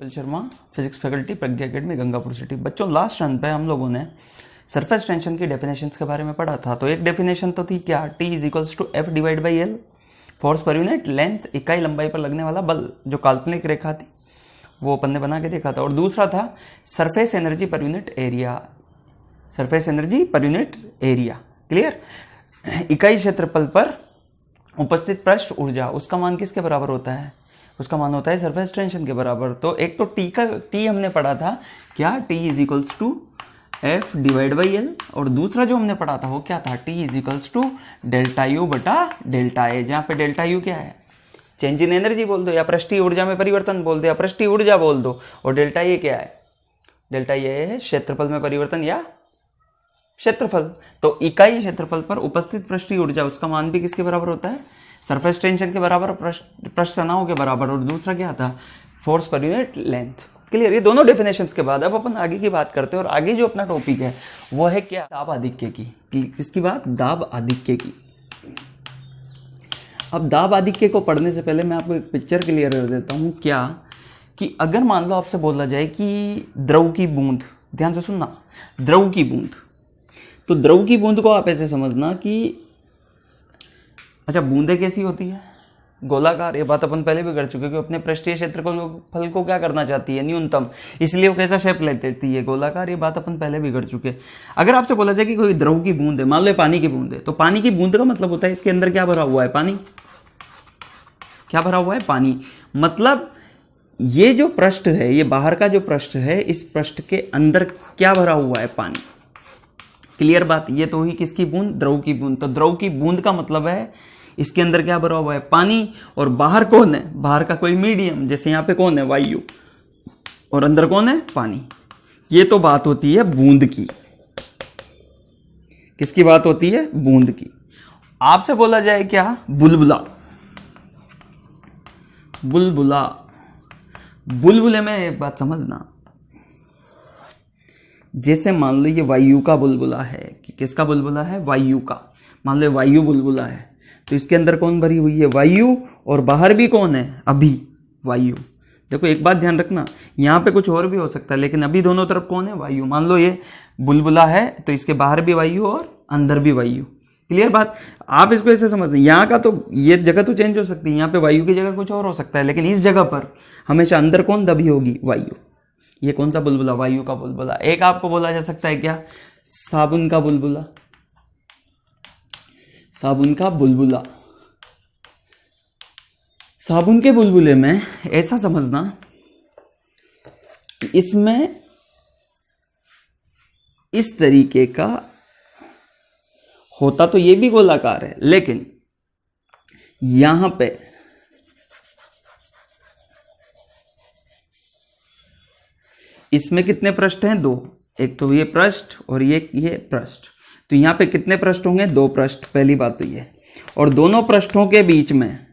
Kapil Sharma, physics faculty, प्रज्ञा academy, Gangapur city. बच्चों, last run पे हम लोगों ने सरफेस टेंशन की डेफिनेशंस के बारे में पढ़ा था। तो एक डेफिनेशन तो थी क्या, T is equals to F divide by L, force पर यूनिट लेंथ, इकाई लंबाई पर लगने वाला बल, जो काल्पनिक रेखा थी वो अपन ने बना के देखा था। और दूसरा था surface energy per unit area, surface energy per unit area. Clear? इकाई क्षेत्रफल पर उपस्थित पृष्ठ ऊर्जा, उसका मान किसके बराबर होता है? उसका मान होता है सरफेस टेंशन के बराबर। तो एक तो टी हमने पढ़ा था क्या, T is equals to F divide by L, और दूसरा जो हमने पढ़ा था वो क्या था, T is equals to delta U बटा डेल्टा A, जहाँ पे डेल्टा U क्या है, चेंज इन एनर्जी बोल दो, या पृष्ठीय ऊर्जा में परिवर्तन बोल दो, या पृष्ठीय ऊर्जा बोल दो, और डेल्टा A क्या है, डेल्टा A है क्षेत्रफल में परिवर्तन या क्षेत्रफल। तो इकाई क्षेत्रफल पर उपस्थित पृष्ठीय ऊर्जा, उसका मान भी किसके बराबर होता है, सरफेस टेंशन के बराबर, पृष्ठ तनाव के बराबर, और दूसरा क्या था, फोर्स पर यूनिट लेंथ। क्लियर? ये दोनों डेफिनेशंस के बाद अब अपन आगे की बात करते हैं, और आगे जो अपना टॉपिक है वो है क्या, दाब आधिक्य की। किसकी बात? दाब आधिक्य की। अब दाब आधिक्य को पढ़ने से पहले मैं आपको एक पिक्चर क्लियर कर देता हूं, क्या कि अगर मान लो आपसे बोला जाए कि द्रव की बूंद, ध्यान से सुनना, द्रव की बूंद, तो द्रव की बूंद को आप ऐसे समझना कि अच्छा, बूंदें कैसी होती है, गोलाकार। ये बात अपन पहले भी कर चुके कि अपने पृष्ठीय क्षेत्रफल को क्या करना चाहती है, न्यूनतम, इसलिए वो कैसा शेप लेती है, गोलाकार। ये बात अपन पहले भी कर चुके। अगर आपसे बोला जाए कि कोई द्रव की बूंद है, मान लो पानी की बूंद है, तो पानी की बूंद का मतलब होता है इसके अंदर क्या भरा हुआ है, पानी। क्या भरा हुआ है? पानी। मतलब ये जो पृष्ठ है, ये बाहर का जो पृष्ठ है, इस पृष्ठ के अंदर क्या भरा हुआ है, पानी। क्लियर बात? ये तो हुई किसकी बूंद, द्रव की बूंद। तो द्रव की बूंद का मतलब है इसके अंदर क्या भरा हुआ है, पानी, और बाहर कौन है, बाहर का कोई मीडियम, जैसे यहां पे कौन है, वायु, और अंदर कौन है, पानी। ये तो बात होती है बूंद की। किसकी बात होती है? बूंद की। आपसे बोला जाए क्या, बुलबुला, बुलबुला, बुलबुले में एक बात समझना, जैसे मान लो ये वायु का बुलबुला है, कि किसका बुलबुला है, वायु का। मान लो वायु बुलबुला है, तो इसके अंदर कौन भरी हुई है, वायु, और बाहर भी कौन है, अभी वायु। देखो एक बात ध्यान रखना, यहाँ पे कुछ और भी हो सकता है, लेकिन अभी दोनों तरफ कौन है, वायु। मान लो ये बुलबुला है, तो इसके बाहर भी वायु और अंदर भी वायु। क्लियर बात? आप इसको ऐसे समझते हैं, यहाँ का तो ये जगह तो चेंज हो सकती है, यहाँ पे वायु की जगह कुछ और हो सकता है, लेकिन इस जगह पर हमेशा अंदर कौन दबी होगी, वायु। ये कौन सा बुलबुला, वायु का बुलबुला। एक आपको बोला जा सकता है क्या, साबुन का बुलबुला, साबुन का बुलबुला। साबुन के बुलबुले में ऐसा समझना कि इसमें इस तरीके का होता, तो ये भी गोलाकार है, लेकिन यहां पे इसमें कितने पृष्ठ हैं, दो, एक तो ये पृष्ठ और ये पृष्ठ। तो यहां पे कितने पृष्ठ होंगे, दो पृष्ठ, पहली बात तो ये। और दोनों पृष्ठों के बीच में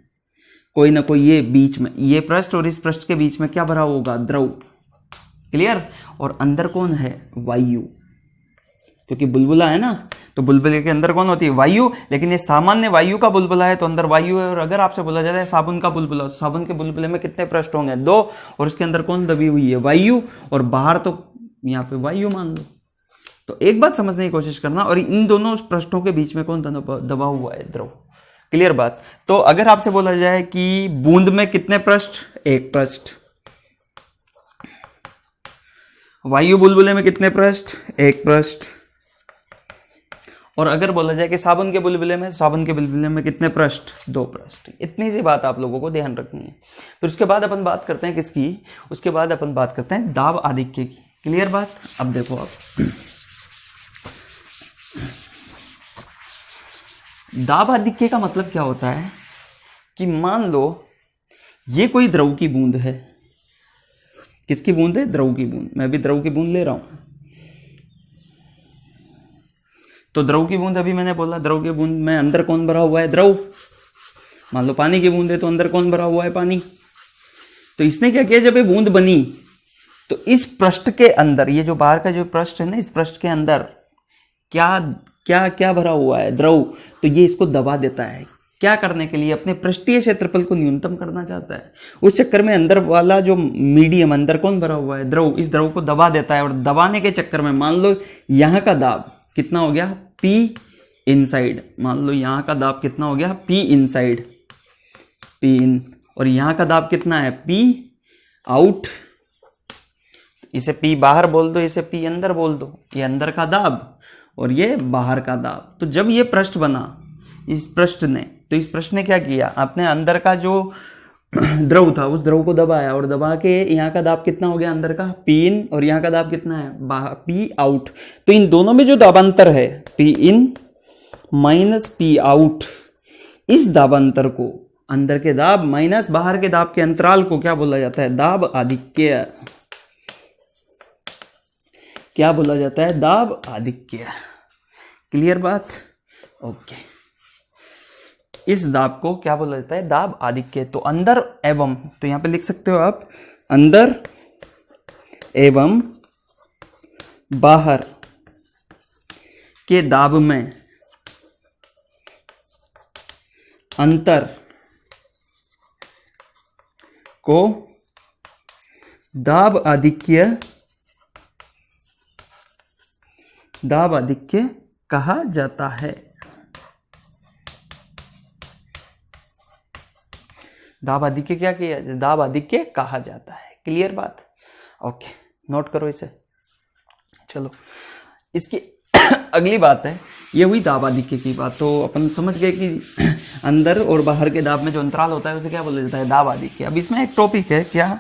कोई ना कोई, ये बीच में ये पृष्ठ और इस पृष्ठ के बीच में क्या भरा होगा, द्रव। क्लियर? और अंदर कौन है, वायु, क्योंकि बुलबुला है ना, तो बुलबुले के अंदर कौन होती है, वायु। लेकिन ये सामान्य वायु का बुलबुला है, तो अंदर वायु है। और अगर आपसे बोला जाता है साबुन का बुलबुला, साबुन के बुलबुले में कितने पृष्ठ होंगे, दो, और उसके अंदर कौन दबी हुई है, वायु, और बाहर तो यहाँ पे वायु मान लो। तो एक बात समझने की कोशिश करना, और इन दोनों पृष्ठों के बीच में कौन दबा हुआ है, द्रव। क्लियर बात? तो अगर आपसे बोला जाए कि बूंद में कितने पृष्ठ, एक पृष्ठ। वायु बुलबुले में कितने पृष्ठ, एक पृष्ठ। और अगर बोला जाए कि साबुन के बुलबुले में कितने पृष्ठ, दो पृष्ठ। इतनी सी बात आप लोगों को ध्यान रखनी है। फिर उसके बाद अपन बात करते हैं किसकी, उसके बाद अपन बात करते हैं दाब आधिक्य की। क्लियर बात? अब देखो, आप दाब आधिक्य का मतलब क्या होता है कि मान लो ये कोई द्रव की बूंद है। किसकी बूंद है, द्रव की बूंद। मैं भी द्रव की बूंद ले रहा हूं, तो द्रव की बूंद, अभी मैंने बोला द्रव की बूंद में अंदर कौन भरा हुआ है, द्रव। मान लो पानी की बूंद है, तो अंदर कौन भरा हुआ है, पानी। तो इसने क्या किया, जब ये बूंद बनी, तो इस पृष्ठ के अंदर, ये जो बाहर का जो पृष्ठ है ना, इस पृष्ठ के अंदर क्या क्या क्या भरा हुआ है, द्रव। तो ये इसको दबा देता है। क्या करने के लिए? अपने पृष्ठीय क्षेत्रफल को न्यूनतम करना चाहता है। उस चक्कर में अंदर वाला जो मीडियम, अंदर कौन भरा हुआ है? द्रव। इस द्रव को दबा देता है और दबाने के चक्कर में मान लो यहाँ का दाब कितना हो गया? P inside. मान लो यहाँ का दाब कितना हो गया? P इनसाइड, P इन। और यहाँ का दाब कितना है? P out. इसे P बाहर बोल दो, इसे P अंदर बोल दो। ये अंदर का दाब और ये बाहर का दाब। तो जब ये पृष्ठ बना इस पृष्ठ ने, तो इस पृष्ठ ने क्या किया? आपने अंदर का जो द्रव था उस द्रव को दबाया और दबा के यहाँ का दाब कितना हो गया? अंदर का P इन और यहाँ का दाब कितना है? P out. तो इन दोनों में जो दाबांतर है P in minus P out, इस दाबांतर को, अंदर के दाब माइनस बाहर के दाब के अंतराल को क्या बोला जाता है? दाब आधिक्य। क्या बोला जाता है? दाब आधिक्य। क्लियर बात? ओके। इस दाब को क्या बोला जाता है? दाब आधिक्य। तो अंदर एवं, तो यहां पे लिख सकते हो आप, अंदर एवं बाहर के दाब में अंतर को दाब आधिक्य कहा जाता है। दाब आधिक्य क्या किया? दाब आधिक्य कहा जाता है। क्लियर बात? ओके, नोट करो इसे। चलो, इसकी अगली बात है, ये हुई दाब आधिक्य की बात। तो अपन समझ गए कि अंदर और बाहर के दाब में जो अंतराल होता है उसे क्या बोला जाता है? दाब आधिक्य। अब इसमें एक टॉपिक है, क्या?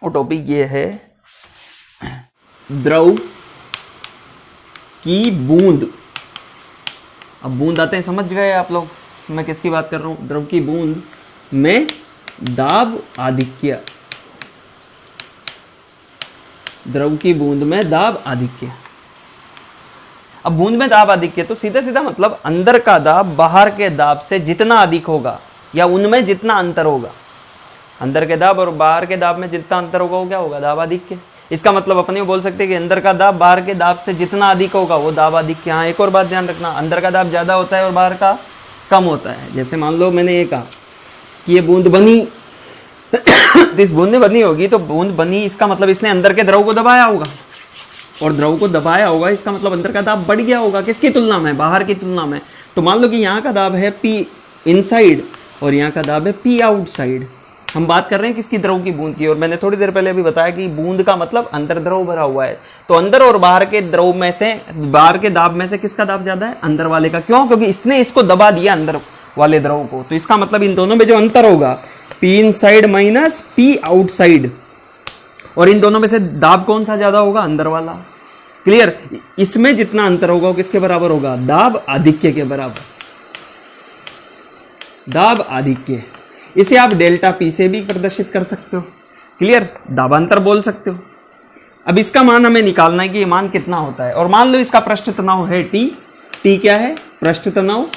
वो टॉपिक ये है, द्रव की बूंद। अब बूंद आते हैं, समझ गए आप लोग मैं किसकी बात कर रहा हूं? द्रव की बूंद में दाब आधिक्य। द्रव की बूंद में दाब आधिक्य। अब बूंद में दाब आधिक्य तो सीधा सीधा मतलब अंदर का दाब बाहर के दाब से जितना अधिक होगा या उनमें जितना अंतर होगा, अंदर के दाब और बाहर के दाब में जितना अंतर होगा वो क्या होगा? दाब आधिक्य। इसका मतलब अपन ये बोल सकते हैं कि अंदर का दाब बाहर के दाब से जितना अधिक होगा वो दाब आधिक्य। हाँ, एक और बात ध्यान रखना, अंदर का दाब ज्यादा होता है और बाहर का कम होता है। जैसे मान लो मैंने ये कहा कि ये बूंद बनी, तो इस बूंद ने बनी होगी, तो बूंद बनी इसका मतलब इसने अंदर के द्रव को दबाया होगा, और द्रव को दबाया होगा इसका मतलब अंदर का दाब बढ़ गया होगा। किसकी तुलना में? बाहर की तुलना में। तो मान लो कि यहाँ का दाब है P इनसाइड और यहाँ का दाब है P आउटसाइड। हम बात कर रहे हैं किसकी? द्रव की बूंद की। और मैंने थोड़ी देर पहले भी बताया कि बूंद का मतलब अंदर द्रव भरा हुआ है। तो अंदर और बाहर के द्रव में से, बाहर के दाब में से किसका दाब ज्यादा है? अंदर वाले का। क्यों? क्योंकि इसने इसको दबा दिया अंदर वाले द्रव को। तो इसका मतलब इन दोनों में जो अंतर होगा P inside minus P outside, और इन दोनों में से दाब कौन सा ज्यादा होगा? अंदर वाला। क्लियर? इसमें जितना अंतर होगा वो किसके बराबर होगा? दाब आधिक्य के बराबर। दाब आधिक्य। इसे आप डेल्टा P से भी प्रदर्शित कर सकते हो। क्लियर? दाबांतर बोल सकते हो। अब इसका मान हमें निकालना है कि ये मान कितना होता है। और मान लो इसका पृष्ठ तनाव है T। T क्या है? पृष्ठ तनाव।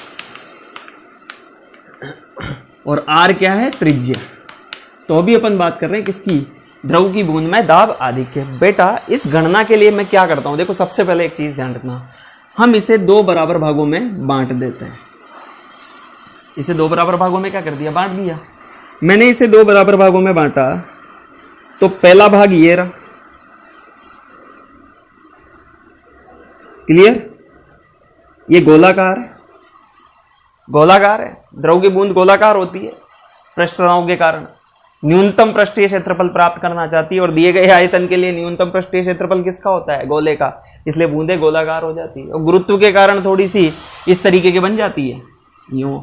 और R क्या है? त्रिज्या। तो अभी अपन बात कर रहे हैं किसकी? द्रव की बूंद में दाब आधिक्य। बेटा, इस गणना के लिए मैं क्या करता हूं? देखो, सबसे पहले एक चीज ध्यान रखना, हम इसे दो बराबर भागों में बांट देते हैं। इसे दो बराबर भागों में क्या कर दिया? बांट दिया। मैंने इसे दो बराबर भागों में बांटा, तो पहला भाग ये रहा। क्लियर? ये गोलाकार है, गोलाकार है। द्रव की बूंद गोलाकार होती है पृष्ठ तनाव के कारण। न्यूनतम पृष्ठीय क्षेत्रफल प्राप्त करना चाहती है, और दिए गए आयतन के लिए न्यूनतम पृष्ठीय क्षेत्रफल किसका होता है? गोले का। इसलिए बूंदें गोलाकार हो जाती है, और गुरुत्व के कारण थोड़ी सी इस तरीके की बन जाती है, यूं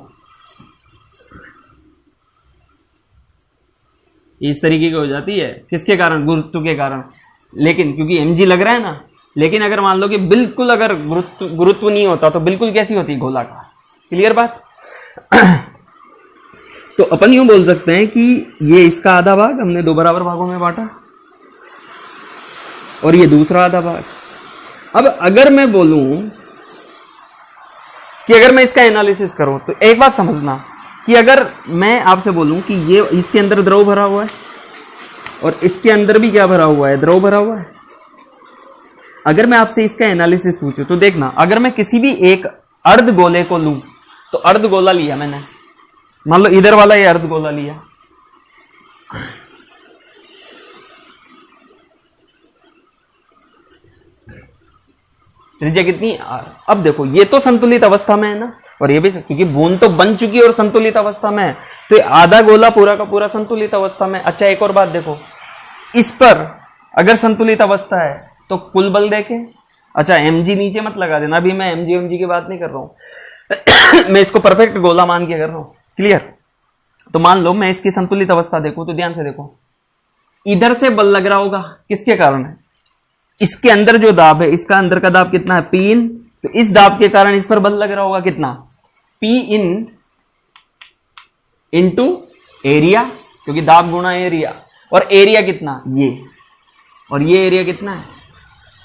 इस तरीके की हो जाती है। किसके कारण? गुरुत्व के कारण। लेकिन क्योंकि mg लग रहा है ना, लेकिन अगर मान लो कि बिल्कुल अगर गुरुत्व नहीं होता तो बिल्कुल कैसी होती? गोलाकार। क्लियर बात? तो अपन यूं बोल सकते हैं कि ये इसका आधा भाग हमने दो बराबर भागों में बांटा, और ये दूसरा आधा भाग। अब अगर मैं बोलूं कि अगर मैं इसका एनालिसिस करूं, तो एक बात समझना कि अगर मैं आपसे बोलूं कि ये इसके अंदर द्रव भरा हुआ है और इसके अंदर भी क्या भरा हुआ है? द्रव भरा हुआ है। अगर मैं आपसे इसका एनालिसिस पूछूं तो देखना, अगर मैं किसी भी एक अर्ध गोले को लूं, तो अर्धगोला लिया मैंने, मान लो इधर वाला ये अर्धगोला लिया, त्रिज्या कितनी r। अब देखो ये तो संतुलित अवस्था में है ना, और ये भी, क्योंकि बूंद तो बन चुकी है और संतुलित अवस्था में है, तो ये आधा गोला पूरा का पूरा संतुलित अवस्था में। अच्छा एक और बात देखो, इस पर अगर संतुलित अवस्था है तो कुल बल देखें। अच्छा mg नीचे मत लगा देना, अभी मैं mg की बात नहीं कर रहा हूं मैं इसको परफेक्ट गोला मान के कर रहा हूं, क्लियर। तो मान लो मैं इसकी संतुलित अवस्था देखूं, तो ध्यान से देखो, इधर से बल लग रहा होगा, किसके कारण है, इसके अंदर जो दाब है, इसका अंदर का दाब कितना है, पी इन, तो इस दाब के कारण इस पर बल लग रहा होगा कितना, पी इन इंटू एरिया, क्योंकि दाब गुणा एरिया, और एरिया कितना ये, और ये एरिया कितना है,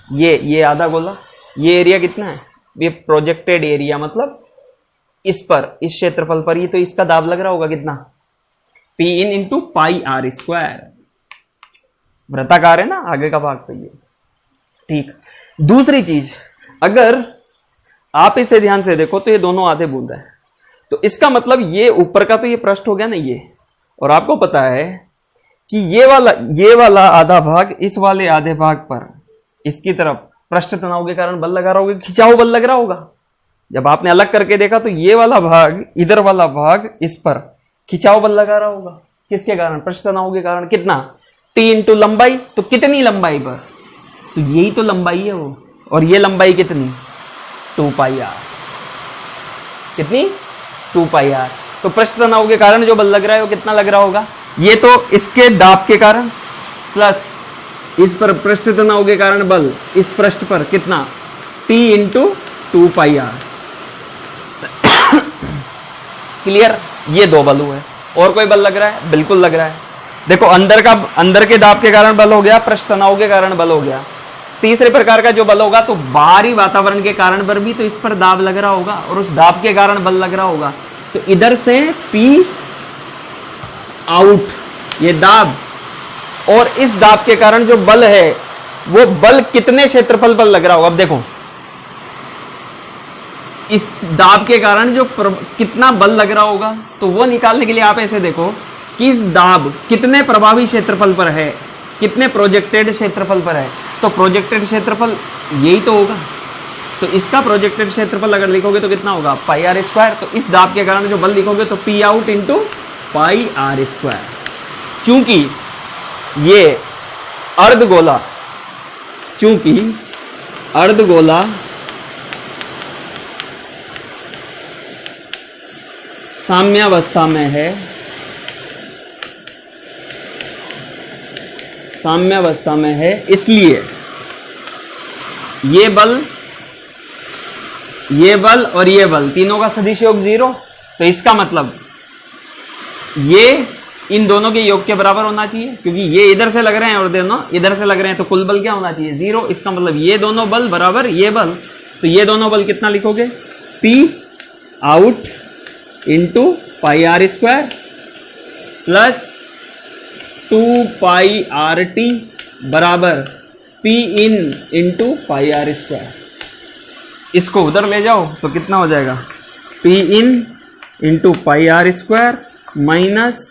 ये आधा गोला, ये एरिया कितना है, ये प्रोजेक्टेड एरिया, मतलब इस पर, इस क्षेत्रफल पर ही तो इसका दाब लग रहा होगा कितना, P in into pi are square, वृत्ताकार है ना आगे का भाग, तो ये ठीक। दूसरी चीज, अगर आप इसे ध्यान से देखो तो ये दोनों आधे बूंद है, तो इसका मतलब ये ऊपर का तो ये पृष्ठ हो गया ना ये, और आपको पता है कि ये वाला आधा भाग इस वाले आधे भाग पर इसकी तरफ पृष्ठ तनाव के कारण बल लगा रहा होगा, खिंचाव बल लग रहा होगा। जब आपने अलग करके देखा तो ये वाला भाग, इधर वाला भाग इस पर खिंचाव बल लगा रहा होगा, किसके कारण, पृष्ठ तनाव के कारण। कितना, टी इंटू लंबाई, तो कितनी लंबाई पर, तो यही तो लंबाई है वो, और ये लंबाई कितनी, 2 पाई आर, कितनी 2 पाई आर। तो पृष्ठ तनाव के कारण जो बल लग रहा है वो कितना लग रहा होगा, ये तो इसके दाब के कारण प्लस इस पर पृष्ठ तनाव के कारण बल इस पृष्ठ पर कितना, T into 2 pi R. Clear, ये दो बल हुए। और कोई बल लग रहा है, बिल्कुल लग रहा है। देखो अंदर के दाब के कारण बल हो गया, पृष्ठ तनाव के कारण बल हो गया। तीसरे प्रकार का जो बल होगा तो बाहरी वातावरण के कारण पर भी तो इस पर दाब लग रहा होगा और उस दाब के कारण बल लग रहा होगा। तो इधर से P आउट, ये दाब, और इस दाब के कारण जो बल है वो बल कितने क्षेत्रफल पर लग रहा होगा। अब देखो इस दाब के कारण जो कितना बल लग रहा होगा तो वो निकालने के लिए आप ऐसे देखो कि इस दाब कितने प्रभावी क्षेत्रफल पर है, कितने प्रोजेक्टेड क्षेत्रफल पर है। तो प्रोजेक्टेड क्षेत्रफल यही तो होगा, तो इसका प्रोजेक्टेड क्षेत्रफल अगर लिखोगे तो कितना होगा, पाई आर स्क्वायर। तो इस दाब के कारण जो बल लिखोगे तो P out into pi are square. चूंकि ये अर्धगोला, चूंकि अर्धगोला साम्यावस्था में है, साम्यावस्था में है, इसलिए ये बल और ये बल तीनों का सदिश योग 0। तो इसका मतलब ये इन दोनों के योग के बराबर होना चाहिए, क्योंकि ये इधर से लग रहे हैं और दोनों इधर से लग रहे हैं, तो कुल बल क्या होना चाहिए, 0। इसका मतलब ये दोनों बल बराबर ये बल। तो ये दोनों बल कितना लिखोगे, P out into pi are square plus 2 pi are T बराबर P in into pi are square. इसको उधर ले जाओ तो कितना हो जाएगा, P in into pi are square minus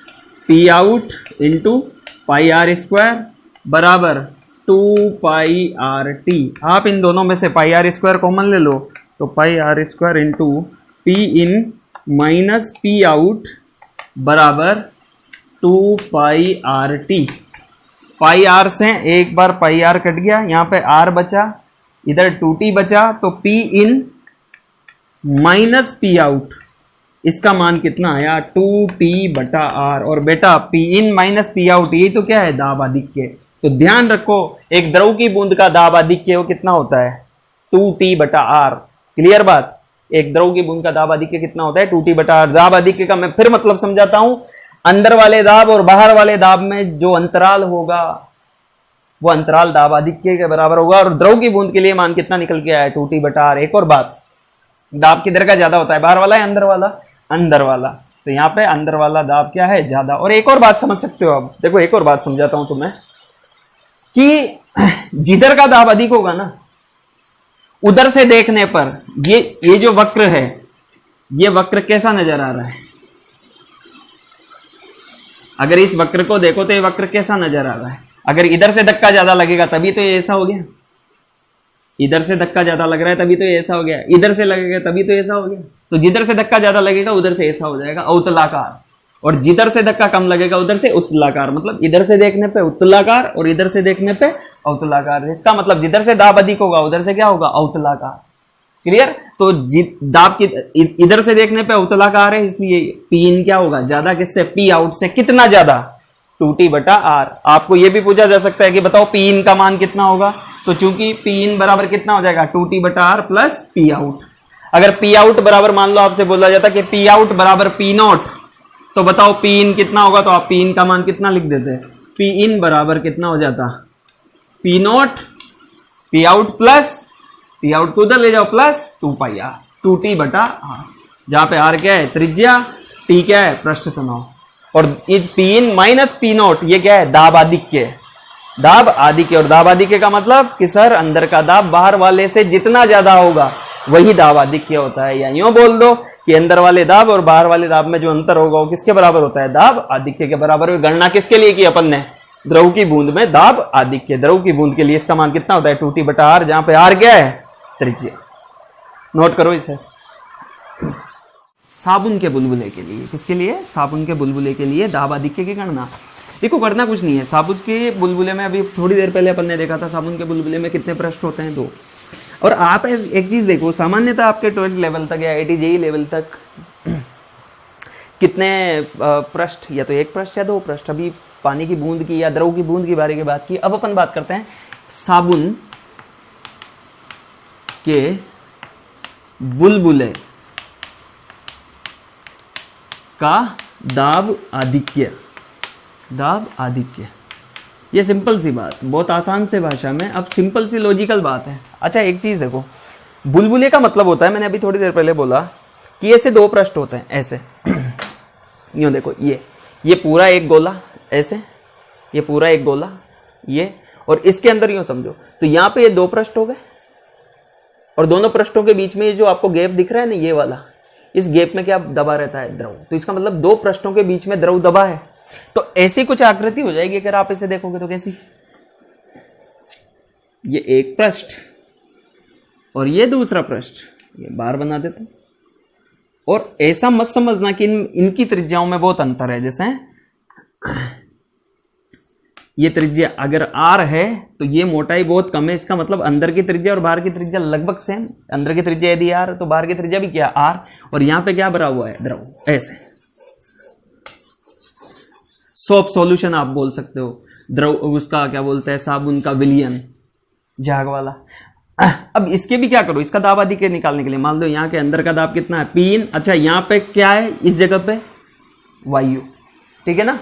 P out into pi are square बराबर 2 पाई आर टी। आप इन दोनों में से पाई आर स्क्वायर कॉमन ले लो तो pi are square into P in minus P out बराबर 2 pi are T. Pi are से एक बार पाई आर कट गया, यहाँ पे आर बचा, इधर 2t बचा, तो P in minus P out, इसका मान कितना आया 2t बटा आर। और बेटा P in minus P out ये तो क्या है, दाब आधिक्य। तो ध्यान रखो एक द्रव की बूंद का दाब आधिक्य वो कितना होता है, 2t बटा आर। क्लियर बात, एक द्रव की बूंद का दाब आधिक्य कितना होता है, 2t बटा आर। दाब आधिक्य का मैं फिर मतलब समझाता हूं, अंदर वाले दाब और बाहर वाले दाब में जो अंतराल होगा वो अंतराल दाब आधिक्य के बराबर होगा। और द्रव की बूंद के लिए मान कितना निकल के आया, 2t बटा आर। एक और बात, दाब किधर का ज्यादा होता है, बाहर वाला या अंदर वाला, अंदर वाला। तो यहाँ पे अंदर वाला दाब क्या है, ज्यादा। और एक और बात समझ सकते हो आप, देखो एक और बात समझाता हूं तुम्हें कि जिधर का दाब अधिक होगा ना, उधर से देखने पर ये जो वक्र है ये वक्र कैसा नजर आ रहा है? अगर इस वक्र को देखो तो ये वक्र कैसा नजर आ रहा है? अगर इधर से धक्का ज्यादा लगेगा तभी तो ये ऐसा हो गया, इधर से धक्का ज्यादा लग रहा है तभी तो ये ऐसा हो गया, इधर से लगेगा तभी तो ऐसा हो गया। तो जिधर से धक्का ज्यादा लगेगा उधर से ऐसा हो जाएगा अवतलाकार, और जिधर से धक्का कम लगेगा उधर से उत्तलाकार। मतलब इधर से देखने पे उत्तलाकार और इधर से देखने पे अवतलाकार। इसका मतलब जिधर से दाब अधिक होगा उधर से क्या होगा? अवतलाकार। क्लियर? तो दाब की इधर से देखने पे अवतलाकार है, इसलिए पी इन क्या होगा? ज्यादा किससे? पी आउट से। कितना ज्यादा? 2t बटा r। आपको यह भी पूछा जा सकता है कि बताओ पी इन का मान कितना होगा, तो चूंकि पी इन बराबर कितना हो जाएगा? 2t बटा r प्लस पी आउट। अगर पी आउट बराबर मान लो आपसे बोला जाता कि पी आउट बराबर पी नॉट, तो बताओ पी इन कितना होगा? तो आप पी इन का मान कितना लिख देते? पी इन बराबर कितना हो जाता? P not P out plus P out को उधर ले जाओ प्लस 2 पाई आर, 2t बटा r, जहां पे r क्या है? त्रिज्या, t क्या है? पृष्ठ तनाव, और इस P in minus P not ये क्या है? दाब आधिक्य। दाब आधिक्य, और दाब आधिक्य का मतलब कि सर अंदर का दाब बाहर वाले से जितना ज्यादा होगा वही दाब आधिक्य होता है। या यूं बोल दो कि अंदर वाले दाब और बाहर वाले दाब में जो अंतर होगा वो किसके बराबर होता है? दाब आधिक्य के बराबर। गणना किसके लिए की अपन ने? द्रव की बूंद में दाब आधिक्य। द्रव की बूंद के लिए इसका मान कितना होता है? 2t बटा r, जहां पे r क्या है? त्रिज्या। नोट करो इसे। साबुन के बुलबुले के लिए, किसके लिए? साबुन के बुलबुले के लिए दाब आधिक्य की गणना। देखो करना कुछ नहीं है। साबुन के बुलबुले में अभी थोड़ी देर पहले अपन ने देखा था, साबुन के बुलबुले में कितने पृष्ठ होते हैं? 2। और आप एक चीज देखो, सामान्यतः आपके 12th लेवल तक या IIT JEE लेवल तक कितने पृष्ठ, या तो 1 पृष्ठ या 2 पृष्ठ। अभी पानी की बूंद की या द्रव की बूंद की बारे की बात की। अब अपन बात करते हैं साबुन के बुलबुले का दाब आधिक्य। दाब आधिक्य, ये सिंपल सी बात, बहुत आसान से भाषा में, अब सिंपल सी लॉजिकल बात है। अच्छा एक चीज देखो, बुलबुले का मतलब होता है, मैंने अभी थोड़ी देर पहले बोला कि ऐसे 2 पृष्ठ होते हैं, ऐसे यूं देखो, ये पूरा एक गोला, ऐसे ये पूरा एक गोला, ये, और इसके अंदर यूं समझो, तो यहां पे ये 2 पृष्ठ हो गए, और दोनों पृष्ठों के बीच में ये जो आपको गैप दिख रहा है ना, ये वाला, इस गैप में क्या दबा रहता है? द्रव। तो इसका मतलब 2 पृष्ठों के बीच में द्रव दबा है। तो ऐसी कुछ आकृति हो जाएगी अगर आप इसे देखोगे तो। कैसी? ये एक पृष्ठ और ये दूसरा पृष्ठ, ये बार बना देते। और ऐसा मत समझना कि इनकी त्रिज्याओं में बहुत अंतर है। जैसे ये त्रिज्या अगर r है तो ये मोटाई बहुत कम है, इसका मतलब अंदर की त्रिज्या और बाहर की त्रिज्या लगभग सेम। अंदर की त्रिज्या यदि r तो बाहर की त्रिज्या भी क्या? r। और यहां पे क्या भरा हुआ है? द्रव। ऐसे सोप सॉल्यूशन आप बोल सकते हो, द्रव उसका क्या बोलते हैं? साबुन का विलयन, झाग वाला। अब इसके भी क्या करो, इसका दाब आधिक्य निकालने के लिए मान लो यहाँ के अंदर का दाब कितना है? P in। अच्छा यहाँ पे क्या है? इस जगह पे वायु, ठीक है ना।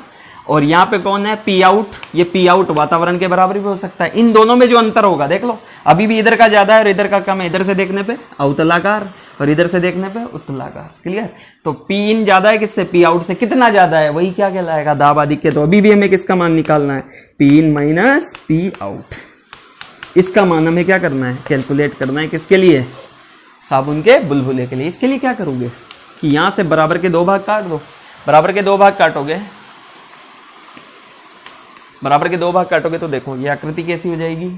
और यहाँ पे कौन है? P out। ये P out वातावरण के बराबर भी हो सकता है। इन दोनों में जो अंतर होगा देख लो, अभी भी इधर का ज्यादा है और इधर का कम है। इधर से देखने पे अवतलाकार और इधर से देखने पे उत्तलाकार। क्लियर? तो P in ज्यादा है किससे? P out से। कितना ज्यादा है? वही क्या कहलाएगा? दाब आधिक्य। तो अभी भी हमें किसका मान निकालना है? P in minus P out। इसका मान हमें क्या करना है? कैलकुलेट करना है। किसके लिए? साबुन के बुलबुले के लिए। इसके लिए क्या करोगे कि यहां से बराबर के 2 भाग काट दो। बराबर के 2 भाग काटोगे, बराबर के 2 भाग काटोगे तो देखो ये आकृति कैसी हो जाएगी?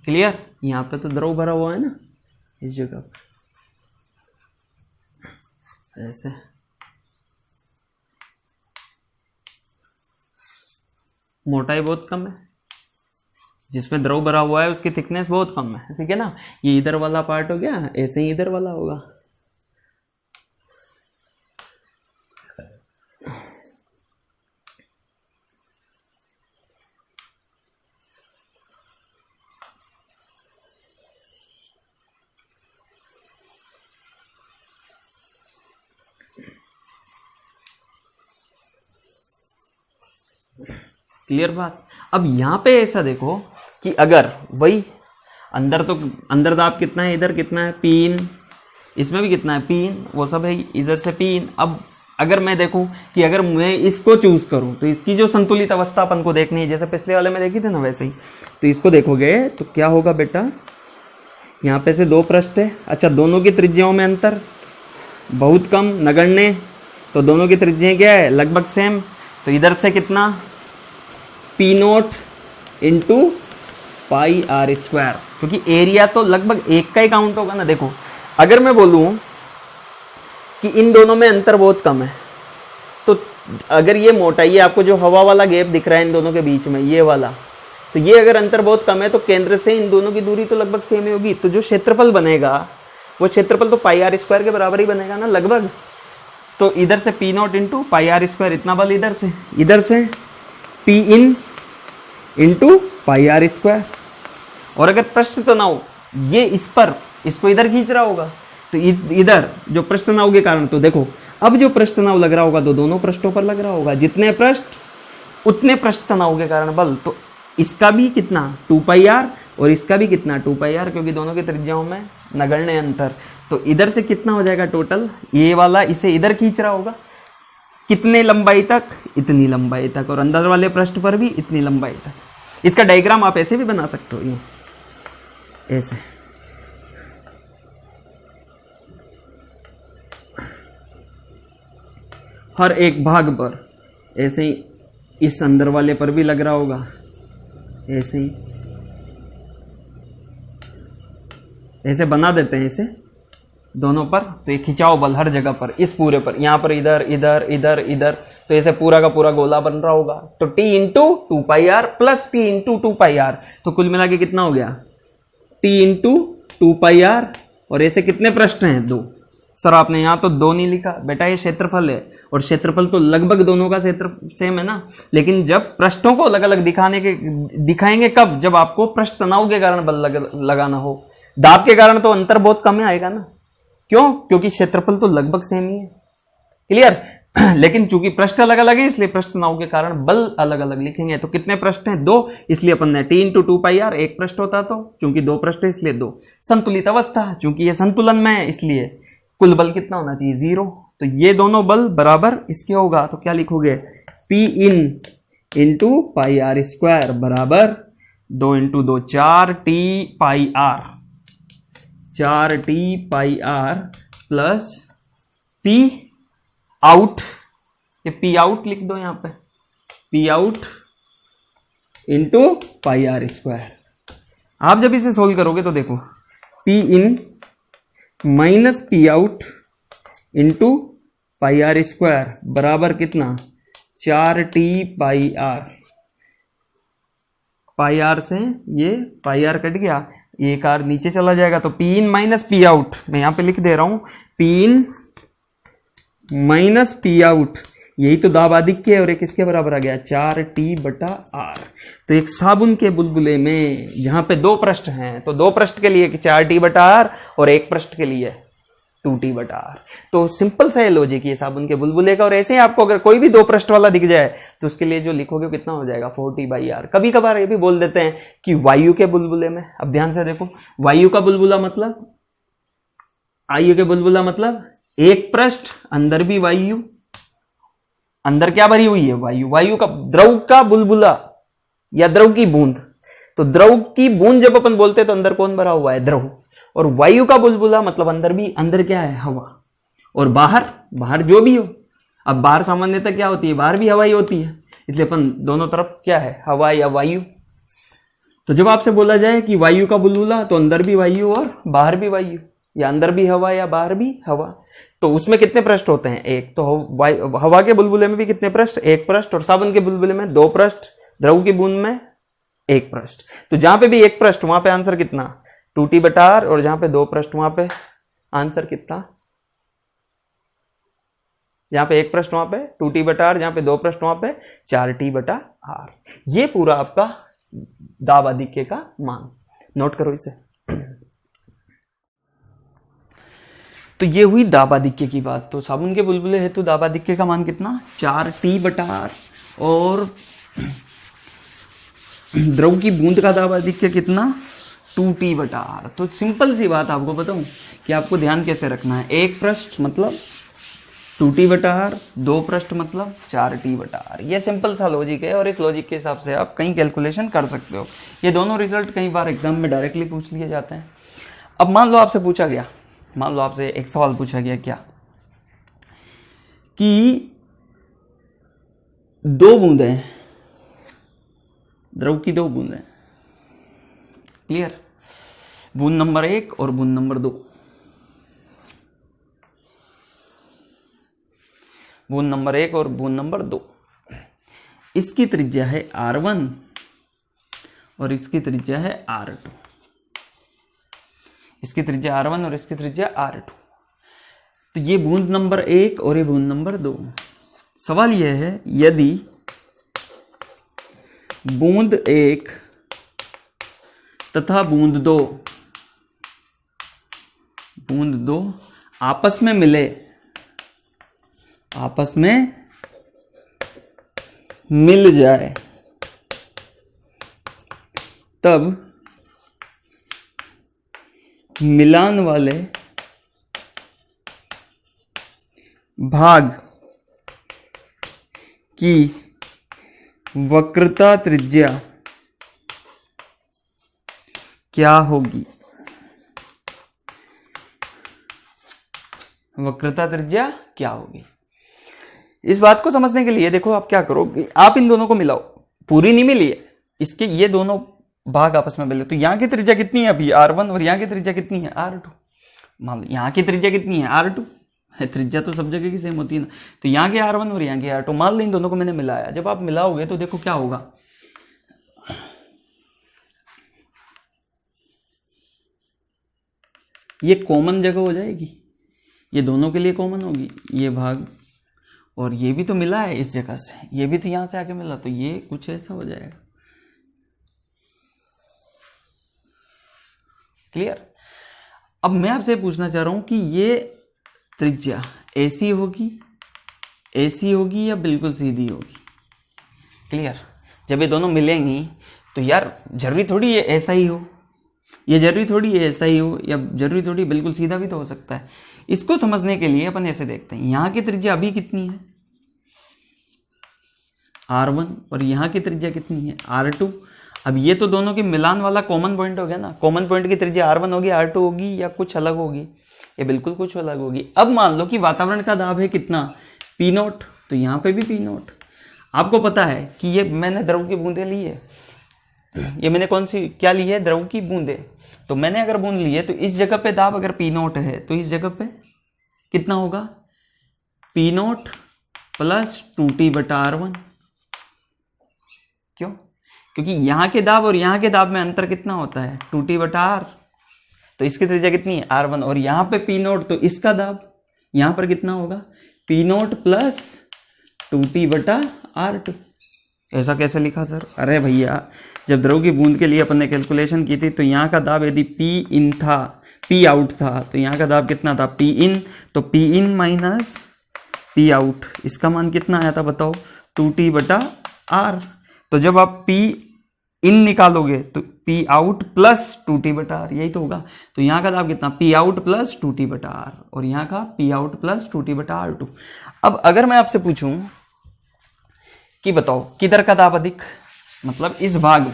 क्लियर? यहां पे तो द्रव भरा हुआ है ना इस जगह पर, ऐसे। मोटाई बहुत कम है, जिसमें द्रव भरा हुआ है उसकी थिकनेस बहुत कम है, ठीक है ना। ये इधर वाला पार्ट हो गया, ऐसे ही इधर वाला होगा। क्लियर बात? अब यहां पे ऐसा देखो कि अगर वही अंदर तो अंदर दाब कितना है, इधर कितना है पीन, इसमें भी कितना है पीन, वो सब है इधर से पीन। अब अगर मैं देखूं कि अगर मैं इसको चूज करूं तो इसकी जो संतुलित अवस्था अपन को देखनी है, जैसे पिछले वाले में देखी थी ना वैसे ही, तो इसको देखोगे तो क्या होगा बेटा, यहाँ पे से दो पृष्ठ है, अच्छा दोनों की त्रिज्याओं में अंतर बहुत कम नगण्य, तो दोनों की त्रिज्याएं क्या है लगभग सेम, तो इधर से कितना P naught into pi are square, क्योंकि एरिया तो लगभग एक का ही काउंट होगा ना। देखो अगर मैं बोलूं कि इन दोनों में अंतर बहुत कम है, तो अगर ये मोटाई आपको जो हवा वाला गैप दिख रहा है इन दोनों के बीच में ये वाला, तो ये अगर अंतर बहुत कम है तो केंद्र से इन दोनों की दूरी तो लगभग सेम ही होगी, तो जो क्षेत्रफल बनेगा वो क्षेत्रफल तो पाई आर स्क्वायर के बराबर ही बनेगा ना लगभग। तो इधर से P naught into pi are square, इतना बल इधर से P in into pi are square, और अगर पृष्ठ तनाव ये इस पर इसको इधर खींच रहा होगा तो इधर जो पृष्ठ तनाव के कारण, तो देखो अब जो पृष्ठ तनाव लग रहा होगा तो दोनों पृष्ठों पर लग रहा होगा, जितने पृष्ठ उतने पृष्ठ तनाव के कारण बल, तो इसका भी कितना 2 पाई आर और इसका भी कितना 2 पाई आर, क्योंकि दोनों की त्रिज्याओं में नगण्य अंतर, तो इधर से कितना हो जाएगा टोटल, ये वाला इसे इधर खींच रहा होगा कितने लंबाई तक, इतनी लंबाई तक, और अंदर वाले पृष्ठ पर भी इतनी लंबाई तक। इसका डायग्राम आप ऐसे भी बना सकते हो, ये ऐसे, हर एक भाग पर ऐसे ही, इस अंदर वाले पर भी लग रहा होगा ऐसे ही, ऐसे बना देते हैं इसे दोनों पर, तो ये खिंचाव बल हर जगह पर, इस पूरे पर, यहाँ पर इधर इधर इधर इधर, तो ऐसे पूरा का पूरा गोला बन रहा होगा। तो T into 2 pi R plus P into 2 pi R, तो कुल मिला के कितना हो गया T इंटू 2 पाई आर, और ऐसे कितने पृष्ठ हैं 2। सर आपने यहाँ तो 2 नहीं लिखा बेटा, ये क्षेत्रफल है, और क्षेत्रफल तो लगभग दोनों का क्षेत्र सेम है ना, लेकिन जब पृष्ठों को अलग अलग दिखाएंगे कब, जब आपको पृष्ठ तनाव के कारण बल लगाना हो, दाब के कारण तो अंतर बहुत कम आएगा ना, क्यों, क्योंकि क्षेत्रफल तो लगभग सेम ही है, क्लियर। लेकिन चूंकि पृष्ठ अलग अलग है इसलिए पृष्ठ तनाव के कारण बल अलग अलग लिखेंगे। तो कितने पृष्ठ हैं 2, इसलिए अपन ने T इंटू 2 पाई आर, एक पृष्ठ होता तो, चूंकि 2 पृष्ठ है इसलिए 2। संतुलित अवस्था, चूंकि ये संतुलन में है इसलिए कुल बल कितना होना चाहिए 0, तो ये दोनों बल बराबर इसके होगा, तो क्या लिखोगे P in into pi are square बराबर 2 into 2 4 T pi R, 4 T pi R plus P out, ये P आउट लिख दो यहाँ पे, P out into pi are square. आप जब इसे सोल्व करोगे तो देखो P in minus P out into pi are square बराबर कितना 4 T pi R, pi are से ये पाई आर कट गया, एक आर नीचे चला जाएगा, तो P in minus P out, मैं यहां पे लिख दे रहा हूं P in minus P out, यही तो दाब आधिक्य है, और एक किसके बराबर आ गया 4T बटा आर। तो एक साबुन के बुलबुले में जहां पे 2 पृष्ठ हैं, तो 2 पृष्ठ के लिए 4T बटा आर और एक पृष्ठ के लिए 2T बटा आर। तो सिंपल सा है लॉजिक ये साबुन के बुलबुले का, और ऐसे ही आपको अगर कोई भी 2 पृष्ठ वाला दिख जाए तो उसके लिए जो लिखोगे कितना हो जाएगा 4T बाई आर। कभी कभार ये भी बोल देते हैं कि वायु के बुलबुले में, अब ध्यान से देखो, वायु का बुलबुला मतलब, वायु के बुलबुला मतलब एक पृष्ठ, अंदर भी वायु, अंदर क्या भरी हुई है वायु, वायु का द्रव का बुलबुला या द्रव की बूंद, तो द्रव की बूंद जब अपन बोलते हैं तो अंदर कौन भरा हुआ है द्रव, और वायु का बुलबुला मतलब अंदर भी, अंदर क्या है हवा, और बाहर, बाहर जो भी हो, अब बाहर सामान्यतः क्या होती है, बाहर भी हवा ही होती है, इसलिए अपन दोनों तरफ क्या है हवा या वायु। तो जब आपसे बोला जाए कि वायु का बुलबुला, तो अंदर भी वायु और बाहर भी वायु, या अंदर भी हवा या बाहर भी हवा, तो उसमें कितने पृष्ठ होते हैं एक, तो हवा के बुलबुले में भी कितने पृष्ठ, एक पृष्ठ, और साबुन के बुलबुले में 2 पृष्ठ, द्रव की बूंद में 1 पृष्ठ। तो जहां पे भी एक पृष्ठ वहां पे आंसर कितना 2T बटा आर, और जहां पे 2 पृष्ठ वहां पे आंसर कितना, जहां पे 1 पृष्ठ वहां पे 2T बटा आर, जहां पे 2 पृष्ठ वहां पे 4T बटा आर। ये पूरा आपका दाब आधिक्य का मान, नोट करो इसे। तो ये हुई दाब आधिक्य की बात। तो साबुन के बुलबुले हेतु दाब आधिक्य का मान कितना 4T बटा आर, और द्रव की बूंद का दाब आधिक्य कितना 2T/r। तो सिंपल सी बात आपको बताऊं कि आपको ध्यान कैसे रखना है, एक पृष्ठ मतलब 2T/r, दो पृष्ठ मतलब 4T/r। ये सिंपल सा लॉजिक है और इस लॉजिक के हिसाब से आप कई कैलकुलेशन कर सकते हो। ये दोनों रिजल्ट कई बार एग्जाम में डायरेक्टली पूछ लिए जाते हैं। अब मान लो आपसे पूछा गया, मान लो आपसे एक सवाल पूछा गया क्या कि दो बूंदें, द्रव की दो बूंदें, क्लियर, बूंद नंबर 1 और बूंद नंबर 2, बूंद नंबर 1 और बूंद नंबर 2, इसकी त्रिज्या है r1 और इसकी त्रिज्या है r2, इसकी त्रिज्या r1 और इसकी त्रिज्या r2। तो ये बूंद नंबर 1 और ये बूंद नंबर 2। सवाल यह है यदि बूंद 1 तथा बूंद 2 आपस में मिले, आपस में मिल जाए, तब मिलान वाले भाग की वक्रता त्रिज्या क्या होगी? वक्रता त्रिज्या क्या होगी? इस बात को समझने के लिए देखो आप क्या करोगे, आप इन दोनों को मिलाओ, पूरी नहीं मिली है, इसके ये दोनों भाग आपस में मिले, तो यहां की त्रिज्या कितनी है अभी r1 और यहां की त्रिज्या कितनी है r2। मान लो यहां की त्रिज्या कितनी है r2 है, त्रिज्या तो सब जगह की सेम होती है ना, तो यहाँ के r1 और यहाँ के r2, मान लो इन दोनों को मैंने मिलाया। जब आप मिलाओगे तो देखो क्या होगा, ये कॉमन जगह हो जाएगी, ये दोनों के लिए कॉमन होगी ये भाग, और ये भी तो मिला है इस जगह से, ये भी तो यहां से आके मिला, तो ये कुछ ऐसा हो जाएगा। क्लियर? अब मैं आपसे पूछना चाह रहा हूं कि ये त्रिज्या ऐसी होगी या बिल्कुल सीधी होगी? क्लियर? जब ये दोनों मिलेंगी तो यार जरूरी थोड़ी ये ऐसा ही हो, ये जरूरी थोड़ी ये ऐसा ही हो, या जरूरी थोड़ी बिल्कुल सीधा भी तो हो सकता है। इसको समझने के लिए अपन ऐसे देखते हैं, यहां की त्रिज्या अभी कितनी है r1 और यहां की त्रिज्या कितनी है r2। अब ये तो दोनों के मिलान वाला कॉमन पॉइंट हो गया ना, कॉमन पॉइंट की त्रिज्या r1 होगी, r2 होगी, या कुछ अलग होगी? ये बिल्कुल कुछ अलग होगी। अब मान लो कि वातावरण का दाब है कितना P0, तो यहाँ पे भी P0। आपको पता है कि ये मैंने द्रव की बूंदें ली है, ये मैंने कौन सी क्या ली है, द्रव की बूंदें। तो मैंने अगर बूंद ली है तो इस जगह पे दाब अगर P0 है तो इस जगह पे कितना होगा, P0 प्लस 2T/r1। क्यों? क्योंकि यहां के दाब और यहां के दाब में अंतर कितना होता है 2T/r, तो इसकी त्रिज्या कितनी है r1, और यहां पे P0 तो इसका दाब यहां पर कितना होगा P0 प्लस 2T/r2। ऐसा कैसे लिखा सर? अरे भैया जब द्रव की बूंद के लिए अपन ने कैलकुलेशन की थी तो यहाँ का दाब यदि P in था, P out था, तो यहाँ का दाब कितना था P in, तो P in minus P out, इसका मान कितना आया था बताओ 2T/r। तो जब आप P in निकालोगे तो P out प्लस 2T/r, यही तो होगा। तो यहाँ का दाब कितना P out प्लस 2T/r और यहाँ का P out प्लस 2T/r2। अब अगर मैं आपसे पूछूं कि बताओ किधर का दाब अधिक, मतलब इस भाग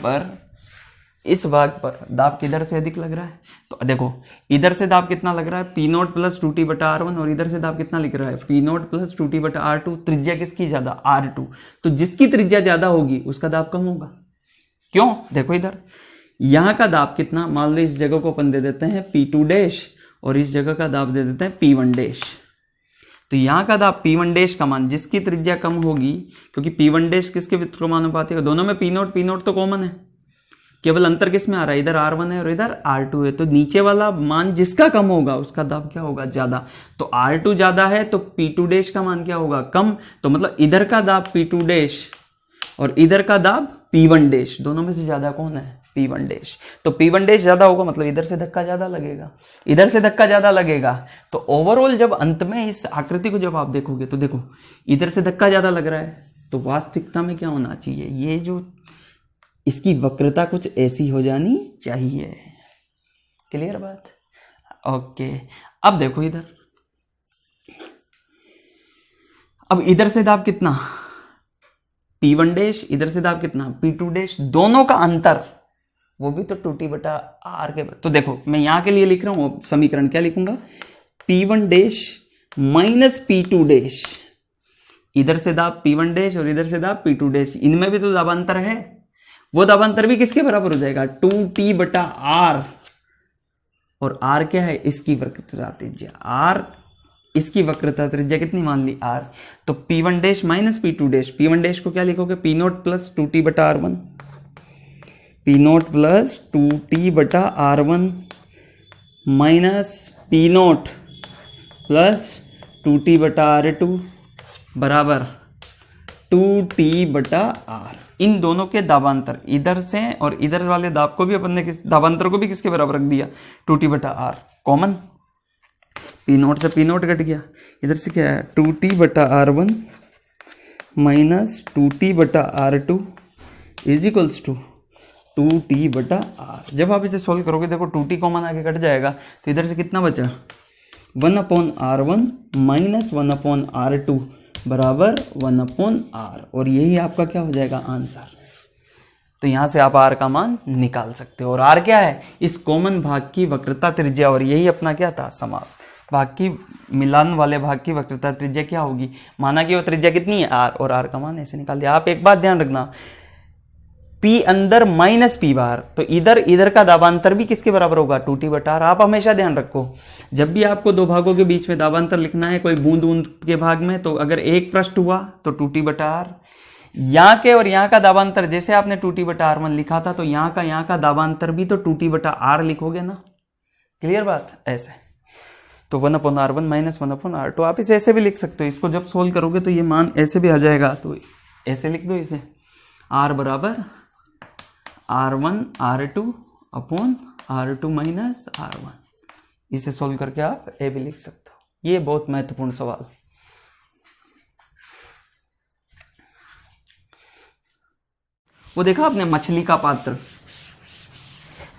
पर दाब किधर से अधिक लग रहा है? तो देखो इधर से दाब कितना लग रहा है P0 प्लस 2T/r1, और इधर से दाब कितना लिख रहा है P0 प्लस 2T/r2। त्रिज्या किसकी ज्यादा r2, तो जिसकी त्रिज्या ज्यादा होगी उसका दाब कम होगा। क्यों? देखो इधर यहां का दाब कितना, मान लो इस जगह को अपन दे देते हैं P2 डैश और इस जगह का दाब दे देते हैं P1 डैश। तो यहाँ का दाब P1 डैश का मान जिसकी त्रिज्या कम होगी, क्योंकि P1 डैश किसके वित्तक्रमानुपाती है, दोनों में P0 तो कॉमन है, केवल अंतर किस में आ रहा है, इधर r1 है और इधर r2 है, तो नीचे वाला मान जिसका कम होगा उसका दाब क्या होगा ज्यादा। तो r2 ज्यादा है तो P2 डैश का मान क्या होगा कम, तो मतलब इधर का दाब P2 डैश और इधर का दाब P1 डैश, दोनों में से ज्यादा कौन है P1 डैश। तो P1 डैश ज्यादा होगा मतलब इधर से धक्का ज्यादा लगेगा, इधर से धक्का ज्यादा लगेगा। तो ओवरऑल जब अंत में इस आकृति को जब आप देखोगे तो देखो इधर से धक्का ज्यादा लग रहा है, तो वास्तविकता में क्या होना चाहिए, ये जो इसकी वक्रता कुछ ऐसी हो जानी चाहिए। क्लियर बात? ओके, अब देखो इधर, अब इधर से दाब कितना P1 डैश, इधर से दाब कितना P2 डैश, दोनों का अंतर वो भी तो 2T बटा R के। तो देखो मैं यहां के लिए लिख रहा हूं समीकरण, क्या लिखूंगा, P1 dash minus P2 dash, इधर से दाब P1 डैश और इधर से दाब P2 डैश, इनमें भी तो दाबांतर है, वो दाबांतर भी किसके बराबर हो जाएगा 2T बटा R, और R क्या है, इसकी वक्रता त्रिज्या, R इसकी वक्रता त्रिज्या कितनी मान ली R, तो P1 dash minus P2 dash, P1 dash को क्या लिखोगे P नोट प्लस 2T बटा R1, P note plus 2T बटा R1 minus P note plus 2T बटा R2 बराबर 2T बटा R। इन दोनों के दाबांतर इधर से और इधर वाले दाब को भी अपन ने दाबांतर को भी किसके बराबर रख दिया 2T बटा R, कॉमन P नोट से P नोट कट गया, इधर से क्या है 2T बटा R1 माइनस 2T बटा R2 is equals to 2T बटा R। जब आप इसे सोल्व करोगे देखो 2T कॉमन आगे कट जाएगा, तो इधर से कितना बचा 1/R1 माइनस 1/R2 बराबर 1/R, और यही आपका क्या हो जाएगा आंसर। तो यहां से आप R का मान निकाल सकते हो, और R क्या है, इस कॉमन भाग की वक्रता त्रिज्या, और यही अपना क्या था समाप्त भाग की, मिलान वाले भाग की वक्रता त्रिज्या क्या होगी, माना कि वो त्रिज्या कितनी है R, और R का मान ऐसे निकाल दिया। आप एक बात ध्यान रखना, P अंदर माइनस P बाहर, तो इधर इधर का दाबांतर भी किसके बराबर होगा 2T बटा R। आप हमेशा ध्यान रखो जब भी आपको दो भागों के बीच में दाबांतर लिखना है, कोई बूंद बूंद के भाग में, तो अगर एक पृष्ठ हुआ तो 2T बटा R, यहाँ के और यहाँ का दाबांतर जैसे आपने 2T बटा R1 लिखा था, तो यहाँ का दाबांतर भी तो 2T बटा R लिखोगे ना, क्लियर बात, ऐसे। तो 1/R1 माइनस 1/R2 आप इसे ऐसे भी लिख सकते हो, इसको जब सोल्व करोगे तो ये मान ऐसे भी आ जाएगा, तो ऐसे लिख दो इसे, R बराबर R1 R2 upon R2 minus R1, इसे सोल्व करके आप ए भी लिख सकते हो। ये बहुत महत्वपूर्ण सवाल। वो देखा आपने मछली का पात्र,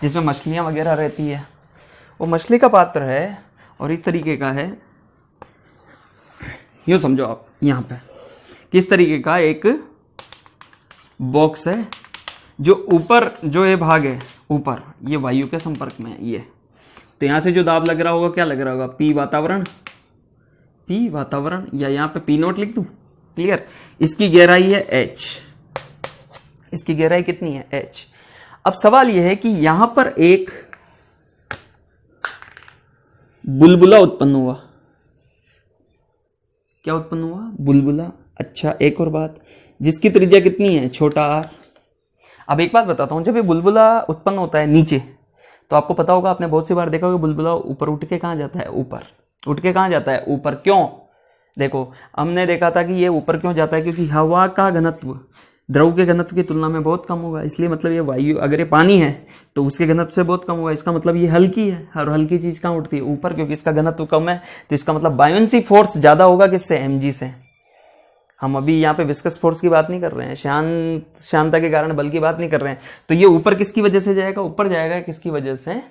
जिसमें मछलियां वगैरह रहती है, वो मछली का पात्र है और इस तरीके का है, यूं समझो आप, यहां पे किस तरीके का एक बॉक्स है, जो ऊपर जो ये भाग है ऊपर, ये वायु के संपर्क में है ये, तो यहां से जो दाब लग रहा होगा क्या लग रहा होगा P वातावरण, या यहां पे P नोट लिख दूं, क्लियर। इसकी गहराई है H, इसकी गहराई कितनी है H। अब सवाल यह है कि यहां पर एक बुलबुला उत्पन्न हुआ, क्या उत्पन्न हुआ, बुलबुला। अच्छा, एक और बात, जिसकी त्रिज्या कितनी है छोटा r। अब एक बात बताता हूं, जब ये बुलबुला उत्पन्न होता है नीचे, तो आपको पता होगा, आपने बहुत सी बार देखा होगा, बुलबुला ऊपर उठ के कहां जाता है, ऊपर उठ के कहां जाता है, ऊपर। क्यों, देखो हमने देखा था कि ये ऊपर क्यों जाता है, क्योंकि हवा का घनत्व द्रव के घनत्व की तुलना में बहुत कम होगा, इसलिए मतलब ये वायु, अगर ये पानी है तो उसके घनत्व से बहुत कम होगा, इसका मतलब ये हल्की है, और हल्की चीज कहाँ उठती है, ऊपर, क्योंकि इसका घनत्व कम है, तो इसका मतलब बायोन्सी फोर्स ज्यादा होगा किससे, mg से। हम अभी यहाँ पे विस्कस फोर्स की बात नहीं कर रहे हैं, श्यानता के कारण बल की बात नहीं कर रहे हैं। तो ये ऊपर किसकी वजह से जाएगा, ऊपर जाएगा किसकी वजह से,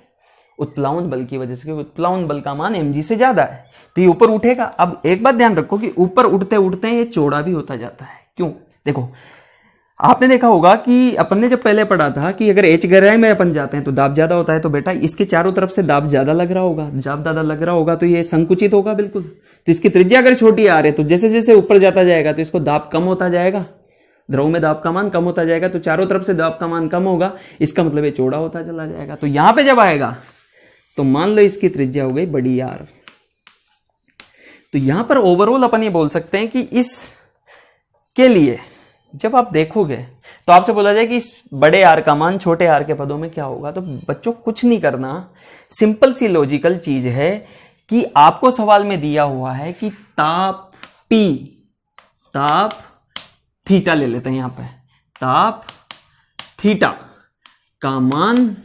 उत्प्लावन बल की वजह से, क्योंकि उत्प्लावन बल का मान mg से ज्यादा है, तो ये ऊपर उठेगा। अब एक बात ध्यान रखो कि ऊपर उठते उठते ये चौड़ा भी होता जाता है। क्यों, देखो आपने देखा होगा कि अपन ने जब पहले पढ़ा था कि अगर H गहराई में अपन जाते हैं तो दाब ज्यादा होता है, तो बेटा इसके चारों तरफ से दाब ज्यादा लग रहा होगा, दाब ज्यादा लग रहा होगा, तो ये संकुचित होगा बिल्कुल। तो इसकी त्रिज्या अगर छोटी आ रही है, तो जैसे जैसे ऊपर जाता जाएगा तो इसको दाब कम होता जाएगा, द्रव में दाब का मान कम होता जाएगा, तो चारों तरफ से दाब का मान कम होगा, इसका मतलब ये चौड़ा होता चला जाएगा। तो यहां पे जब आएगा तो मान लो इसकी त्रिज्या हो गई बड़ी R। तो यहां पर ओवरऑल अपन ये बोल सकते हैं कि इस के लिए जब आप देखोगे तो आपसे बोला जाए कि इस बड़े R का मान छोटे R के पदों में क्या होगा, तो बच्चों कुछ नहीं करना, सिंपल सी लॉजिकल चीज है कि आपको सवाल में दिया हुआ है कि ताप T, ताप थीटा ले लेते हैं, यहां पे ताप थीटा का मान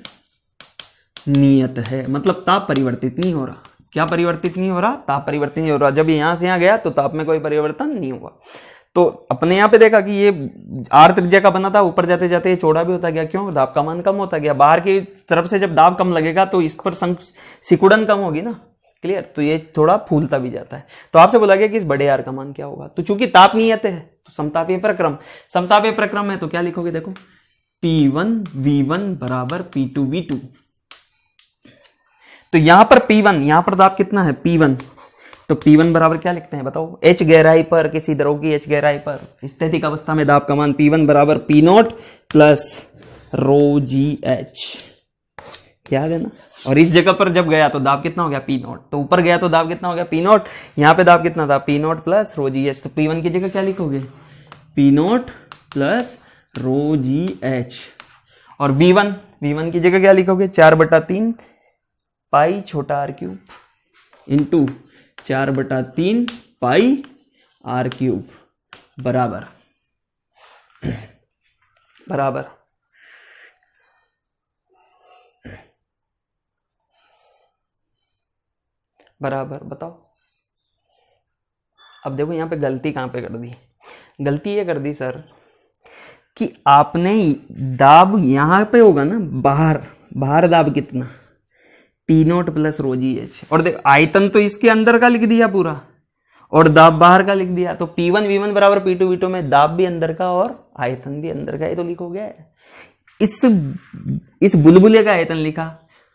नियत है, मतलब ताप परिवर्तित नहीं हो रहा। क्या परिवर्तित नहीं हो रहा, ताप परिवर्तित नहीं हो रहा। जब यहां से यहां गया तो ताप में कोई परिवर्तन नहीं हुआ। तो अपने यहाँ पे देखा कि ये आर त्रिज्या का बना था, ऊपर जाते जाते ये चौड़ा भी होता गया। क्यों? दाब का मान कम होता गया। बाहर की तरफ से जब दाब कम लगेगा तो इस पर सिकुड़न कम होगी ना, क्लियर? तो ये थोड़ा फूलता भी जाता है। तो आपसे बोला गया कि इस बड़े आर का मान क्या होगा। तो चूंकि ताप नियत है तो समतापीय प्रक्रम, समतापीय प्रक्रम है तो क्या लिखोगे? देखो P1 V1 बराबर P2 V2। तो यहां पर P1, यहां पर दाब कितना है? P1। तो P1 बराबर क्या लिखते हैं बताओ? H गहराई पर, किसी द्रव की H गहराई पर स्थितिक अवस्था में दाब का मान P1 बराबर P0 प्लस रो GH, याद है ना? और इस जगह पर जब गया तो दाब कितना हो गया? P0। तो ऊपर गया तो दाब कितना हो गया? P0। यहां पे दाब कितना था? P0 प्लस रो GH। तो P1 की जगह क्या लिखोगे? P0 प्लस रो GH। और V1 की जगह क्या लिखोगे? 4/3 पाई छोटा R cube into 4/3 pi R cube बराबर बताओ। अब देखो यहां पे गलती कहां पे कर दी? गलती ये कर दी सर कि आपने दाब यहां पे होगा ना, बाहर दाब कितना? P0 प्लस रो GH। और देख आयतन तो इसके अंदर का लिख दिया पूरा और दाब बाहर का लिख दिया। तो P1 V1 बराबर P2 V2 में दाब भी अंदर का और आयतन भी अंदर का, ये तो लिखोगे। इस बुलबुले का आयतन लिखा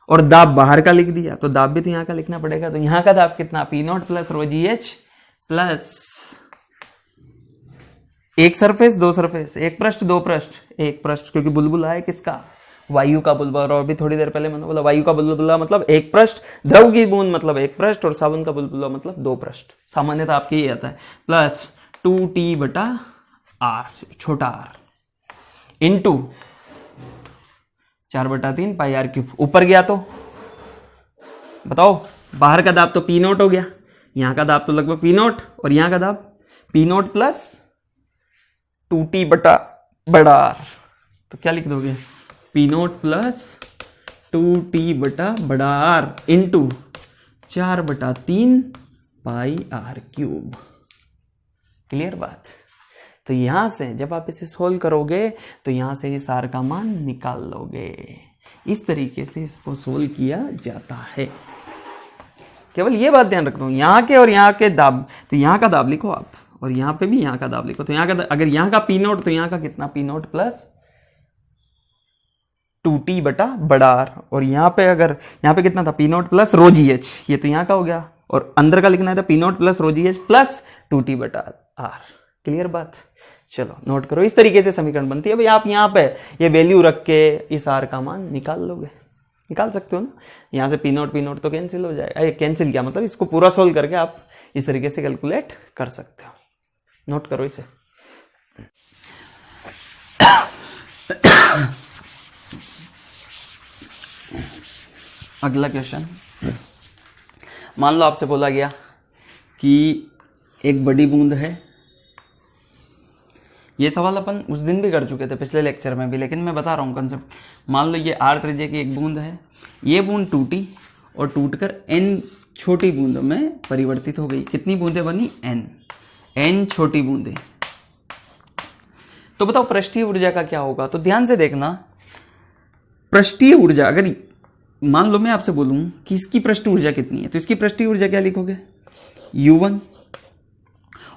और दाब बाहर का लिख दिया, तो दाब भी तो यहाँ का लिखना पड़ेगा। तो यहाँ का दाब कितना? P0 प्लस रो GH प्लस एक सरफेस दो सरफेस, एक पृष्ठ दो पृष्ठ, एक पृष्ठ, क्योंकि बुलबुला है किसका? वायु का बुलबुला। और भी थोड़ी देर पहले मैंने बोला वायु का बुलबुला मतलब एक पृष्ठ, द्रव की बूंद मतलब एक पृष्ठ, और साबुन का बुलबुला मतलब दो पृष्ठ। सामान्यतः आपके ये आता है प्लस 2T/R छोटा r into 4/3 pi R cube. ऊपर गया तो बताओ, बाहर का दाब तो P0 हो गया, यहां का दाब तो लगभग P0, और यहां का दाब P0 प्लस 2T/R। तो क्या लिख दोगे? P0 plus 2T/R into 4/3 pi R cube. Clear बात? तो यहां से जब आप इसे सोल्व करोगे तो यहां से इस आर का मान निकाल लोगे। इस तरीके से इसको सोल्व किया जाता है। केवल ये बात ध्यान रखना, यहां के और यहां के दाब, तो यहां का दाब लिखो आप और यहां पे भी यहां का दाब लिखो। तो यहां का, अगर यहां का P0 तो यहां का कितना? P0 plus 2T/R। और यहां पे अगर यहां पे कितना था? P0 प्लस रो GH। ये तो यहां का हो गया, और अंदर का लिखना था P0 प्लस रो GH प्लस 2T/R। क्लियर बात? चलो नोट करो, इस तरीके से समीकरण बनती है। भाई आप यहां पे ये वैल्यू रख के इस आर का मान निकाल लोगे, निकाल सकते हो ना। यहां से P0 तो कैंसिल हो जाएगा। कैंसिल क्या मतलब? इसको पूरा सोल्व करके आप इस तरीके से कैलकुलेट कर सकते हो। नोट करो इसे। अगला क्वेश्चन, मान लो आपसे बोला गया कि एक बड़ी बूंद है। ये सवाल अपन उस दिन भी कर चुके थे, पिछले लेक्चर में भी, लेकिन मैं बता रहा हूँ कंसेप्ट। मान लो ये आर त्रिज्या की एक बूंद है, ये बूंद टूटी और टूटकर n छोटी बूंदों में परिवर्तित हो गई। कितनी बूंदें बनी? n छोटी बूंदें। तो बताओ पृष्ठीय ऊर्जा का क्या होगा? तो ध्यान से देखना, पृष्ठीय ऊर्जा, अगर मान लो मैं आपसे बोलूं कि इसकी पृष्ठ ऊर्जा कितनी है, तो इसकी पृष्ठीय ऊर्जा क्या लिखोगे? U1।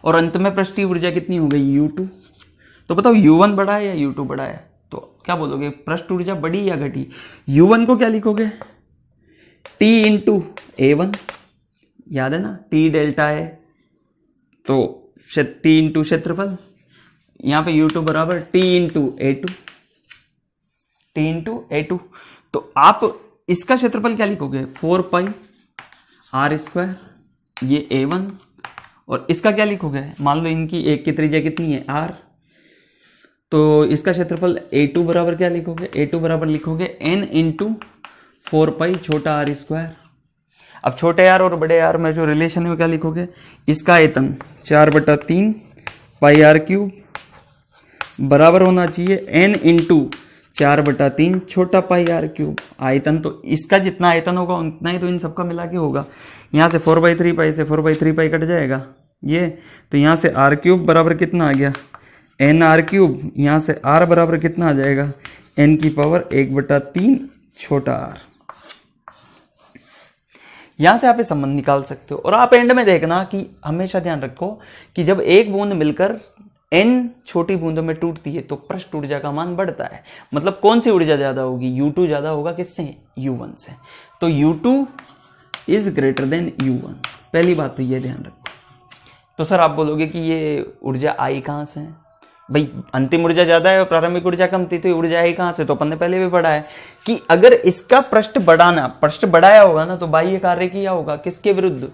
और अंत में पृष्ठीय ऊर्जा कितनी हो गई? U2। तो बताओ U1 बड़ा है या U2 बड़ा है? तो क्या बोलोगे? पृष्ठ ऊर्जा बढ़ी या घटी? U1 को क्या लिखोगे? T इंटू A1, याद है ना, T डेल्टा है तो T इंटू क्षेत्रफल। यहां पे U2 बराबर T इंटू A2। तो आप इसका क्षेत्रफल क्या लिखोगे? 4 पाई R², ये A1। और इसका क्या लिखोगे? मान लो इनकी एक की त्रिज्या कितनी है? R। तो इसका क्षेत्रफल A2 बराबर क्या लिखोगे? A2 बराबर लिखोगे n इंटू 4 पाई छोटा R²। अब छोटे r और बड़े r में जो रिलेशन है क्या लिखोगे? इसका आयतन 4/3 पाई R³ बराबर होना चाहिए n इंटू 4/3 छोटा पाई R³ आयतन। तो इसका जितना आयतन होगा उतना ही तो इन सबका मिला के होगा। यहां से 4/3 पाई से 4/3 पाई कट जाएगा, ये तो यहाँ से आर क्यूब बराबर कितना आ गया, एन आर क्यूब, यहाँ से आर बराबर कितना आ जाएगा, एन की पावर 1/3 छोटा आर। यहां से आप ये संबंध निकाल सकते हो। और आप एंड में देखना कि हमेशा ध्यान रखो कि जब एक बूंद मिलकर एन छोटी बूंदों में टूटती है तो पृष्ठ ऊर्जा का मान बढ़ता है। मतलब कौन सी ऊर्जा ज्यादा होगी, U2 ज्यादा होगा किससे, U1 से। तो U2 is greater than U1, पहली बात तो ये ध्यान रखो। तो सर आप बोलोगे कि ये ऊर्जा आई कहां से है, भाई अंतिम ऊर्जा ज्यादा है और प्रारंभिक ऊर्जा कम थी, तो ये ऊर्जा आई कहां से, तो अपन ने पहले भी पढ़ा है कि अगर इसका पृष्ठ बढ़ाया होगा ना तो बाह्य कार्य किया होगा किसके विरुद्ध,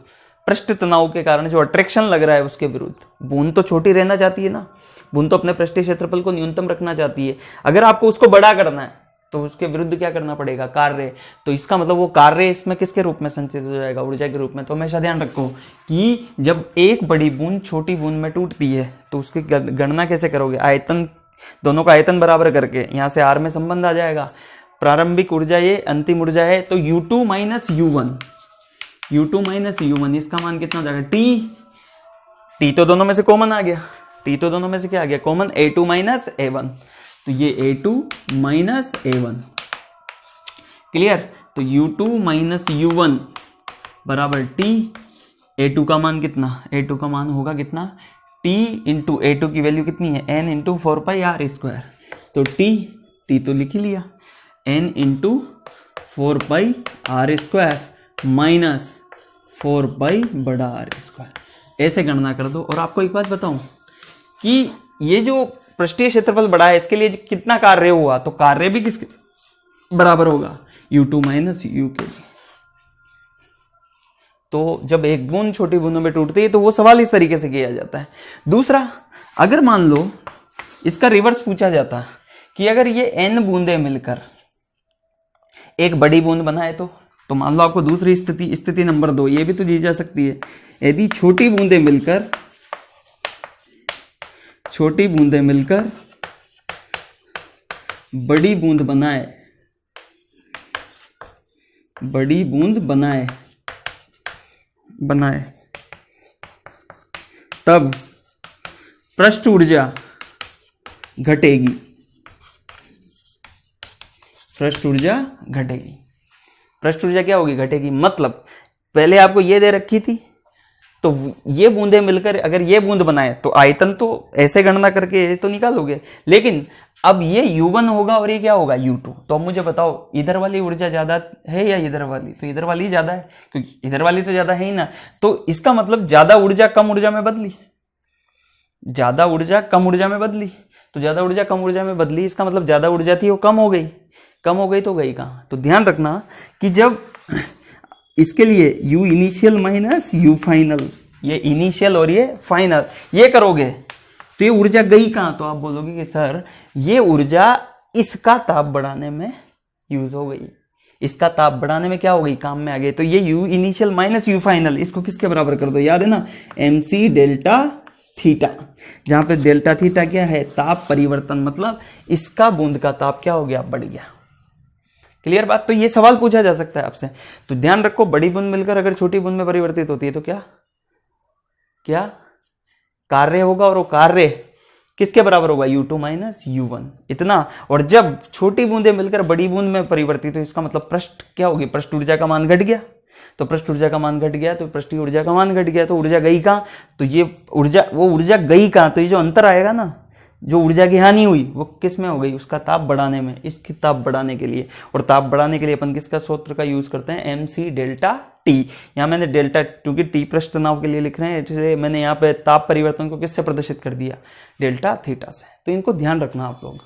पृष्ठ तनाव के कारण जो अट्रैक्शन लग रहा है उसके विरुद्ध। बूंद तो छोटी रहना चाहती है ना, बूंद तो अपने पृष्ठीय क्षेत्रफल को न्यूनतम रखना चाहती है। अगर आपको उसको बड़ा करना है तो उसके विरुद्ध क्या करना पड़ेगा, कार्य। तो इसका मतलब वो कार्य इसमें किसके रूप में संचित हो जाएगा, ऊर्जा के रूप में। तो हमेशा ध्यान रखो कि जब एक बड़ी बूंद छोटी बूंद में टूटती है तो उसकी गणना कैसे करोगे, आयतन, दोनों का आयतन बराबर करके। यहां से आर में संबंध आ जाएगा, प्रारंभिक ऊर्जा ये, अंतिम ऊर्जा है, तो U2 माइनस U1, इसका मान कितना हो जाएगा, T तो दोनों में से कॉमन आ गया, T तो दोनों में से क्या आ गया कॉमन, A2 माइनस A1, तो ये A2 माइनस A1, क्लियर। तो U2 माइनस U1 बराबर T, A2 का मान कितना, A2 का मान होगा कितना, T इंटू A2 की वैल्यू कितनी है, N इंटू 4πr²। तो T तो लिख ही लिया, N इंटू 4πr² माइनस 4π बड़ा R², ऐसे गणना कर दो। और आपको एक बात बताऊं कि ये जो पृष्ठीय क्षेत्रफल बढ़ा है इसके लिए कितना कार्य हुआ, तो कार्य भी किसके बराबर होगा, U2 माइनस U के। तो जब एक बूंद छोटी बूंदों में टूटती है तो वो सवाल इस तरीके से किया जाता है। दूसरा, अगर मान लो इसका रिवर्स पूछा जाता कि अगर ये n बूंदें मिलकर एक बड़ी बूंद बनाए तो मान लो आपको दूसरी स्थिति नंबर 2 ये भी तो दी जा सकती है। यदि छोटी बूंदें मिलकर बड़ी बूंद बनाए तब पृष्ठ ऊर्जा घटेगी, पृष्ठ ऊर्जा क्या होगी, घटेगी। मतलब पहले आपको ये दे रखी थी तो ये बूंदें मिलकर अगर ये बूंद बनाए तो आयतन तो ऐसे गणना करके तो निकालोगे, लेकिन अब ये U1 होगा और ये क्या होगा, U2। तो अब मुझे बताओ इधर वाली ऊर्जा ज्यादा है या इधर वाली, तो इधर वाली ज्यादा है क्योंकि इधर वाली तो ज्यादा है ही ना। तो इसका मतलब ज्यादा ऊर्जा कम ऊर्जा में बदली, तो ज्यादा ऊर्जा कम ऊर्जा में बदली, इसका मतलब ज्यादा ऊर्जा थी वो कम हो गई तो गई कहां। तो ध्यान रखना कि जब इसके लिए U initial minus U final, ये इनिशियल और ये फाइनल ये करोगे तो ये ऊर्जा गई कहां, तो आप बोलोगे कि सर ये ऊर्जा इसका ताप बढ़ाने में यूज हो गई, इसका ताप बढ़ाने में क्या हो गई, काम में आ गई। तो ये U initial minus U final, इसको किसके बराबर कर दो, याद है ना, MC डेल्टा थीटा, जहां पे डेल्टा थीटा क्या है, ताप परिवर्तन, मतलब इसका बूंद का ताप क्या हो गया, बढ़ गया। क्लियर बात। तो ये सवाल पूछा जा सकता है आपसे। तो ध्यान रखो बड़ी बूंद मिलकर अगर छोटी बूंद में परिवर्तित होती है तो क्या कार्य होगा, और वो कार्य किसके बराबर होगा, U2 माइनस U1 इतना। और जब छोटी बूंदें मिलकर बड़ी बूंद में परिवर्तित तो इसका मतलब पृष्ठ क्या होगी, पृष्ठ ऊर्जा का मान घट गया। तो पृष्ठ ऊर्जा का मान घट गया तो पृष्ठीय ऊर्जा का मान घट गया, तो ऊर्जा गई कहां, तो ये ऊर्जा गई कहां, तो ये जो अंतर आएगा ना, जो ऊर्जा की हानि हुई वो किस में हो गई, उसका ताप बढ़ाने में, इसकी ताप बढ़ाने के लिए। और ताप बढ़ाने के लिए अपन किसका सूत्र का यूज करते हैं, MC डेल्टा T। यहां मैंने डेल्टा क्योंकि T पृष्ठ तनाव के लिए लिख रहे हैं, इसलिए मैंने यहाँ पे ताप परिवर्तन को किससे प्रदर्शित कर दिया, डेल्टा थीटा से। तो इनको ध्यान रखना आप लोग।